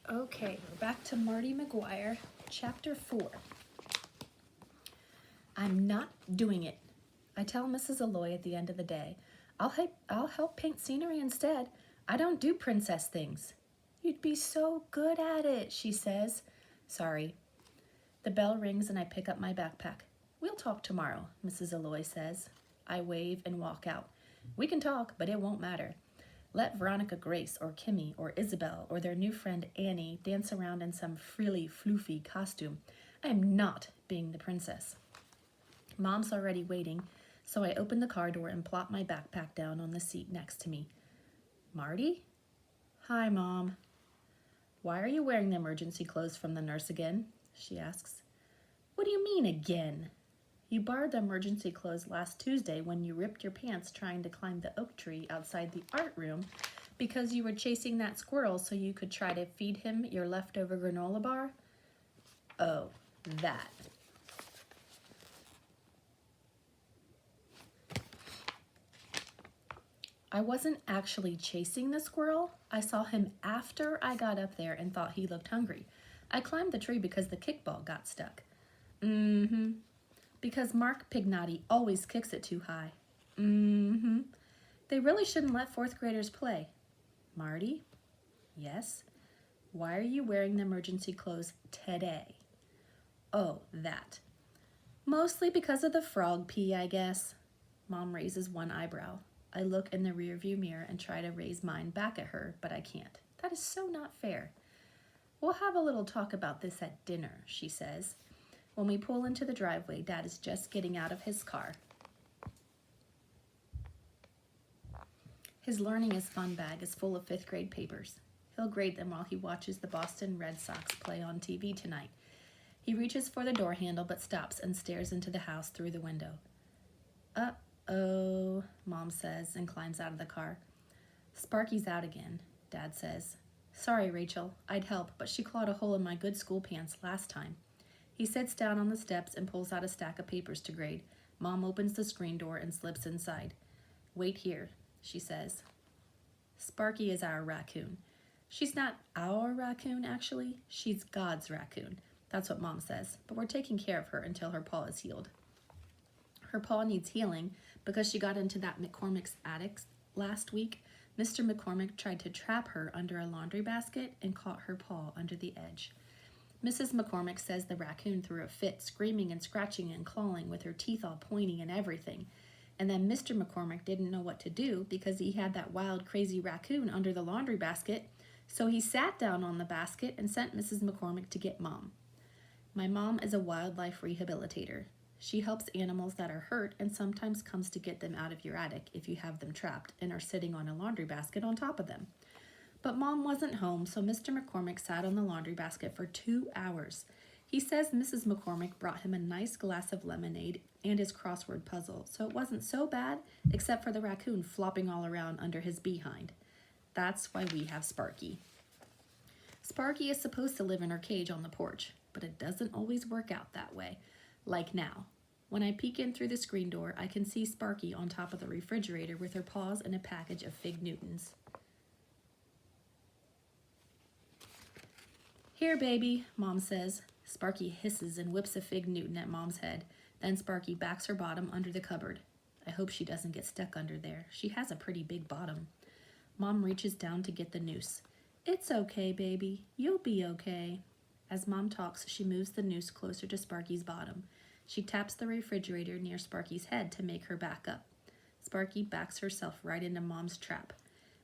Okay, we're back to Marty McGuire, Chapter 4. I'm not doing it. I tell Mrs. Alloy at the end of the day. I'll help paint scenery instead. I don't do princess things. You'd be so good at it, she says. Sorry. The bell rings and I pick up my backpack. We'll talk tomorrow, Mrs. Alloy says. I wave and walk out. We can talk, but it won't matter. Let Veronica Grace or Kimmy or Isabel or their new friend Annie dance around in some frilly, floofy costume. I am not being the princess. Mom's already waiting, so I open the car door and plop my backpack down on the seat next to me. Marty? Hi, Mom. Why are you wearing the emergency clothes from the nurse again? She asks. What do you mean again? You borrowed the emergency clothes last Tuesday when you ripped your pants trying to climb the oak tree outside the art room because you were chasing that squirrel so you could try to feed him your leftover granola bar? Oh, that. I wasn't actually chasing the squirrel. I saw him after I got up there and thought he looked hungry. I climbed the tree because the kickball got stuck. Mm-hmm. Because Mark Pignotti always kicks it too high. Mm-hmm. They really shouldn't let fourth graders play. Marty? Yes? Why are you wearing the emergency clothes today? Oh, that. Mostly because of the frog pee, I guess. Mom raises one eyebrow. I look in the rearview mirror and try to raise mine back at her, but I can't. That is so not fair. We'll have a little talk about this at dinner, she says. When we pull into the driveway, Dad is just getting out of his car. His Learning is Fun bag is full of fifth grade papers. He'll grade them while he watches the Boston Red Sox play on TV tonight. He reaches for the door handle but stops and stares into the house through the window. Uh-oh, Mom says and climbs out of the car. Sparky's out again, Dad says. Sorry, Rachel, I'd help, but she clawed a hole in my good school pants last time. He sits down on the steps and pulls out a stack of papers to grade. Mom opens the screen door and slips inside. Wait here, she says. Sparky is our raccoon. She's not our raccoon, actually. She's God's raccoon. That's what Mom says, but we're taking care of her until her paw is healed. Her paw needs healing because she got into that McCormick's attic last week. Mr. McCormick tried to trap her under a laundry basket and caught her paw under the edge. Mrs. McCormick says the raccoon threw a fit, screaming and scratching and clawing with her teeth all pointy and everything. And then Mr. McCormick didn't know what to do because he had that wild, crazy raccoon under the laundry basket, so he sat down on the basket and sent Mrs. McCormick to get Mom. My mom is a wildlife rehabilitator. She helps animals that are hurt and sometimes comes to get them out of your attic if you have them trapped and are sitting on a laundry basket on top of them. But Mom wasn't home, so Mr. McCormick sat on the laundry basket for 2 hours. He says Mrs. McCormick brought him a nice glass of lemonade and his crossword puzzle, so it wasn't so bad, except for the raccoon flopping all around under his behind. That's why we have Sparky. Sparky is supposed to live in her cage on the porch, but it doesn't always work out that way, like now. When I peek in through the screen door, I can see Sparky on top of the refrigerator with her paws in a package of Fig Newtons. Here, baby, Mom says. Sparky hisses and whips a Fig Newton at Mom's head. Then Sparky backs her bottom under the cupboard. I hope she doesn't get stuck under there. She has a pretty big bottom. Mom reaches down to get the noose. It's okay, baby. You'll be okay. As Mom talks, she moves the noose closer to Sparky's bottom. She taps the refrigerator near Sparky's head to make her back up. Sparky backs herself right into Mom's trap.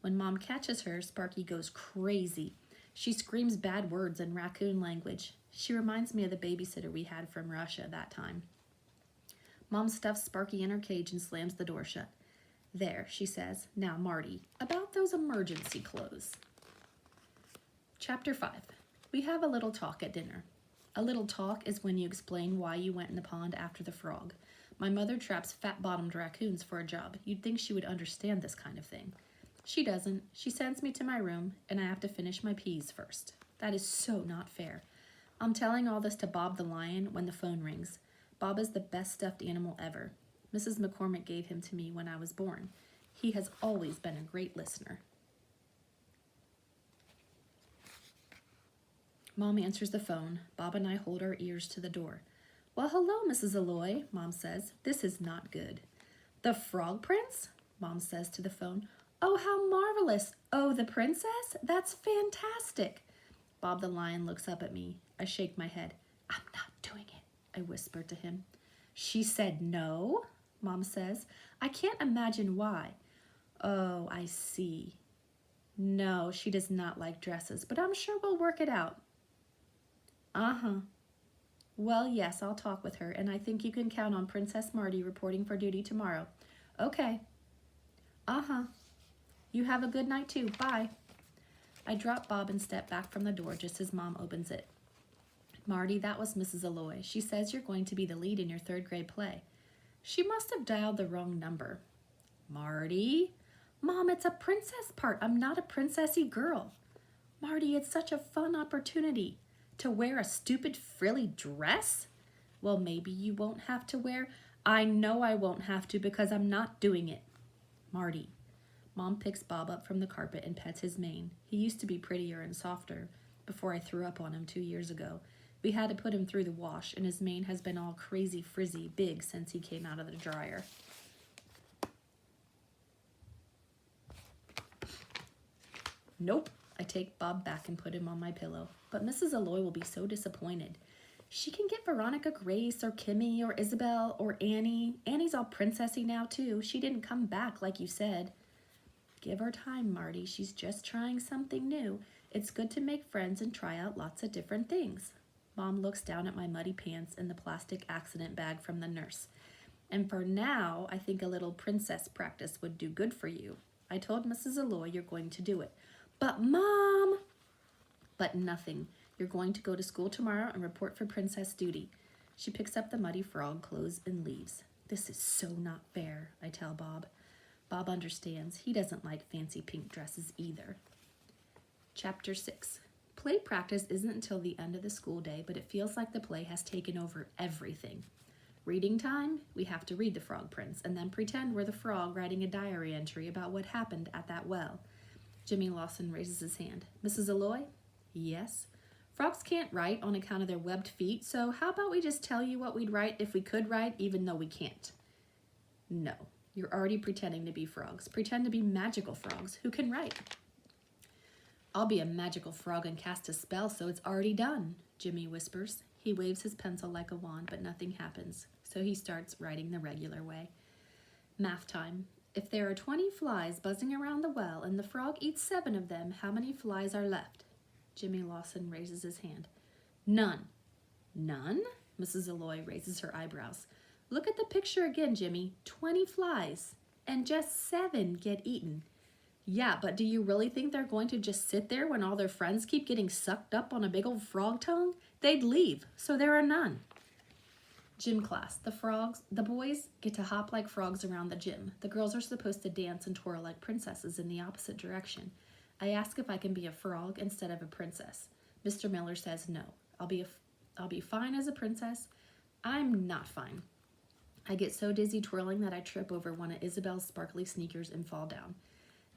When Mom catches her, Sparky goes crazy. She screams bad words in raccoon language. She reminds me of the babysitter we had from Russia that time. Mom stuffs Sparky in her cage and slams the door shut. There, she says. Now, Marty, about those emergency clothes. Chapter 5. We have a little talk at dinner. A little talk is when you explain why you went in the pond after the frog. My mother traps fat-bottomed raccoons for a job. You'd think she would understand this kind of thing. She doesn't. She sends me to my room, and I have to finish my peas first. That is so not fair. I'm telling all this to Bob the lion when the phone rings. Bob is the best stuffed animal ever. Mrs. McCormick gave him to me when I was born. He has always been a great listener. Mom answers the phone. Bob and I hold our ears to the door. Well, hello, Mrs. Alloy, Mom says. This is not good. The Frog Prince? Mom says to the phone. Oh, how marvelous. Oh, the princess? That's fantastic. Bob the Lion looks up at me. I shake my head. I'm not doing it, I whisper to him. She said no, Mom says. I can't imagine why. Oh, I see. No, she does not like dresses, but I'm sure we'll work it out. Uh-huh. Well, yes, I'll talk with her, and I think you can count on Princess Marty reporting for duty tomorrow. Okay. Uh-huh. You have a good night, too. Bye. I drop Bob and step back from the door just as Mom opens it. Marty, that was Mrs. Alloy. She says you're going to be the lead in your third-grade play. She must have dialed the wrong number. Marty? Mom, it's a princess part. I'm not a princessy girl. Marty, it's such a fun opportunity. To wear a stupid frilly dress? Well, maybe you won't have to wear... I know I won't have to because I'm not doing it. Marty. Mom picks Bob up from the carpet and pets his mane. He used to be prettier and softer before I threw up on him 2 years ago. We had to put him through the wash, and his mane has been all crazy, frizzy, big since he came out of the dryer. Nope. I take Bob back and put him on my pillow. But Mrs. Alloy will be so disappointed. She can get Veronica Grace or Kimmy or Isabel or Annie. Annie's all princessy now, too. She didn't come back like you said. Give her time, Marty. She's just trying something new. It's good to make friends and try out lots of different things. Mom looks down at my muddy pants and the plastic accident bag from the nurse. And for now, I think a little princess practice would do good for you. I told Mrs. Alloy you're going to do it. But Mom! But nothing. You're going to go to school tomorrow and report for princess duty. She picks up the muddy frog clothes and leaves. This is so not fair, I tell Bob. Bob understands. He doesn't like fancy pink dresses either. Chapter 6. Play practice isn't until the end of the school day, but it feels like the play has taken over everything. Reading time, we have to read The Frog Prince and then pretend we're the frog writing a diary entry about what happened at that well. Jimmy Lawson raises his hand. Mrs. Alloy? Yes. Frogs can't write on account of their webbed feet, so how about we just tell you what we'd write if we could write, even though we can't? No. You're already pretending to be frogs. Pretend to be magical frogs who can write. I'll be a magical frog and cast a spell so it's already done, Jimmy whispers. He waves his pencil like a wand, but nothing happens, so he starts writing the regular way. Math time. If there are 20 flies buzzing around the well and the frog eats 7 of them, how many flies are left? Jimmy Lawson raises his hand. None. None? Mrs. Alloy raises her eyebrows. Look at the picture again, Jimmy. 20 flies. And just 7 get eaten. Yeah, but do you really think they're going to just sit there when all their friends keep getting sucked up on a big old frog tongue? They'd leave, so there are none. Gym class. The boys get to hop like frogs around the gym. The girls are supposed to dance and twirl like princesses in the opposite direction. I ask if I can be a frog instead of a princess. Mr. Miller says no. I'll be fine as a princess. I'm not fine. I get so dizzy twirling that I trip over one of Isabel's sparkly sneakers and fall down.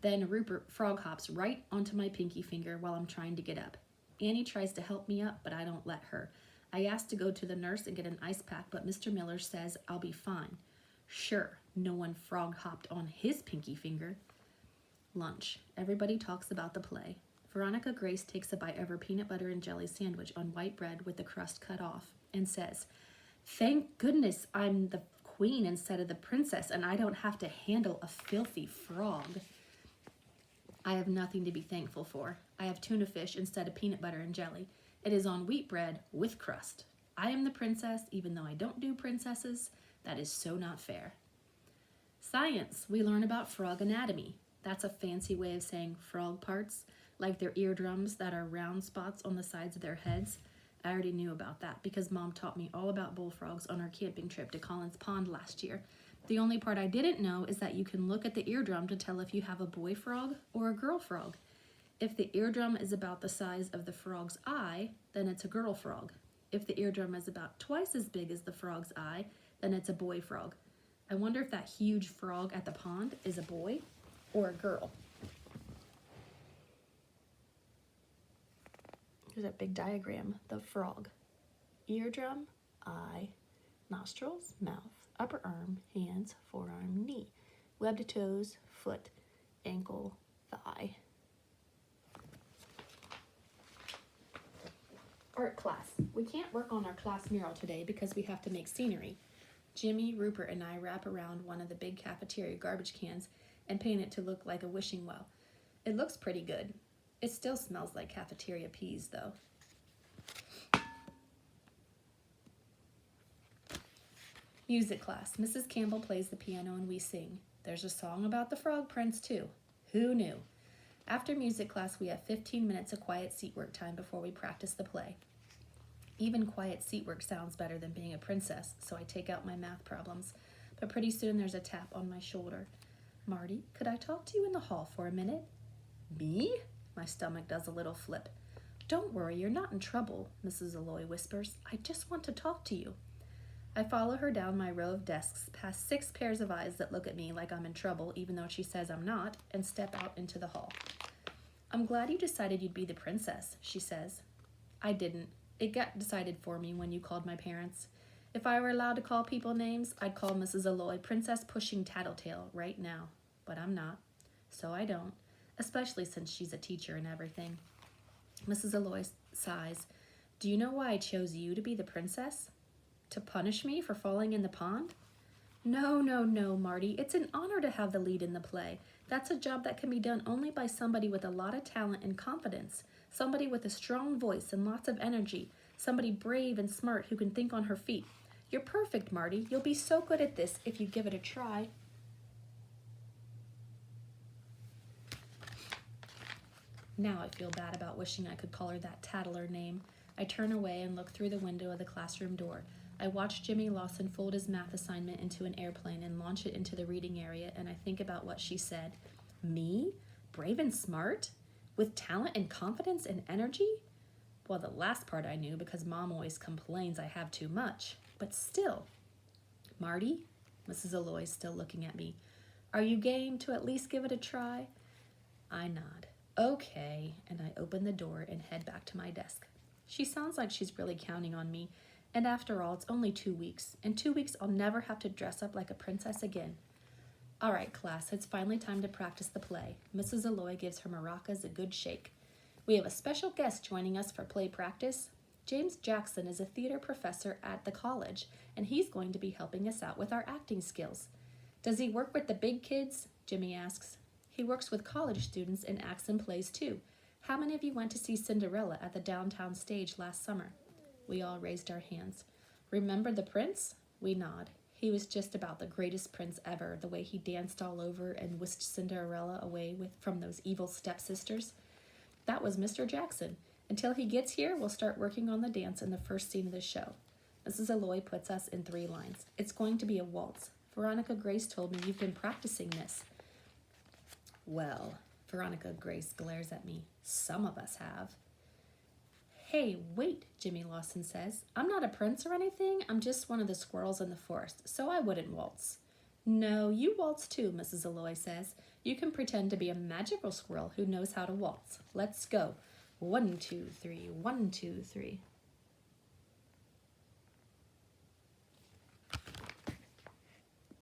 Then Rupert frog hops right onto my pinky finger while I'm trying to get up. Annie tries to help me up, but I don't let her. I ask to go to the nurse and get an ice pack, but Mr. Miller says I'll be fine. Sure, no one frog hopped on his pinky finger. Lunch. Everybody talks about the play. Veronica Grace takes a bite of her peanut butter and jelly sandwich on white bread with the crust cut off and says, "Thank goodness I'm the queen instead of the princess and I don't have to handle a filthy frog." I have nothing to be thankful for. I have tuna fish instead of peanut butter and jelly. It is on wheat bread with crust. I am the princess, even though I don't do princesses. That is so not fair. Science. We learn about frog anatomy. That's a fancy way of saying frog parts, like their eardrums that are round spots on the sides of their heads. I already knew about that because Mom taught me all about bullfrogs on our camping trip to Collins Pond last year. The only part I didn't know is that you can look at the eardrum to tell if you have a boy frog or a girl frog. If the eardrum is about the size of the frog's eye, then it's a girl frog. If the eardrum is about twice as big as the frog's eye, then it's a boy frog. I wonder if that huge frog at the pond is a boy or a girl. There's a big diagram. The frog. Eardrum, eye, nostrils, mouth, upper arm, hands, forearm, knee, webbed toes, foot, ankle, thigh. Art class. We can't work on our class mural today because we have to make scenery. Jimmy, Rupert, and I wrap around one of the big cafeteria garbage cans and paint it to look like a wishing well. It looks pretty good. It still smells like cafeteria peas, though. Music class. Mrs. Campbell plays the piano and we sing. There's a song about the Frog Prince, too. Who knew? After music class, we have 15 minutes of quiet seat work time before we practice the play. Even quiet seat work sounds better than being a princess, so I take out my math problems. But pretty soon there's a tap on my shoulder. Marty, could I talk to you in the hall for a minute? Me? My stomach does a little flip. Don't worry, you're not in trouble, Mrs. Alloy whispers. I just want to talk to you. I follow her down my row of desks, past 6 pairs of eyes that look at me like I'm in trouble, even though she says I'm not, and step out into the hall. I'm glad you decided you'd be the princess, she says. I didn't. It got decided for me when you called my parents. If I were allowed to call people names, I'd call Mrs. Alloy Princess Pushing Tattletale right now. But I'm not. So I don't, especially since she's a teacher and everything. Mrs. Alloy sighs. Do you know why I chose you to be the princess? To punish me for falling in the pond? No, Marty. It's an honor to have the lead in the play. That's a job that can be done only by somebody with a lot of talent and confidence. Somebody with a strong voice and lots of energy. Somebody brave and smart who can think on her feet. You're perfect, Marty. You'll be so good at this if you give it a try. Now I feel bad about wishing I could call her that tattler name. I turn away and look through the window of the classroom door. I watch Jimmy Lawson fold his math assignment into an airplane and launch it into the reading area, and I think about what she said. Me? Brave and smart? With talent and confidence and energy? Well, the last part I knew because Mom always complains I have too much. But still. Marty? Mrs. Alloy's still looking at me. Are you game to at least give it a try? I nod. Okay, and I open the door and head back to my desk. She sounds like she's really counting on me. And after all, it's only 2 weeks. In 2 weeks, I'll never have to dress up like a princess again. All right, class, it's finally time to practice the play. Mrs. Alloy gives her maracas a good shake. We have a special guest joining us for play practice. James Jackson is a theater professor at the college, and he's going to be helping us out with our acting skills. Does he work with the big kids? Jimmy asks. He works with college students and acts in plays too. How many of you went to see Cinderella at the downtown stage last summer? We all raised our hands. Remember the prince? We nod. He was just about the greatest prince ever, the way he danced all over and whisked Cinderella away from those evil stepsisters. That was Mr. Jackson. Until he gets here, we'll start working on the dance in the first scene of the show. Mrs. Alloy puts us in 3 lines. It's going to be a waltz. Veronica Grace told me you've been practicing this. Well, Veronica Grace glares at me. Some of us have. Hey, wait, Jimmy Lawson says. I'm not a prince or anything. I'm just one of the squirrels in the forest, so I wouldn't waltz. No, you waltz too, Mrs. Alloy says. You can pretend to be a magical squirrel who knows how to waltz. Let's go. 1, 2, 3, 1, 2, 3.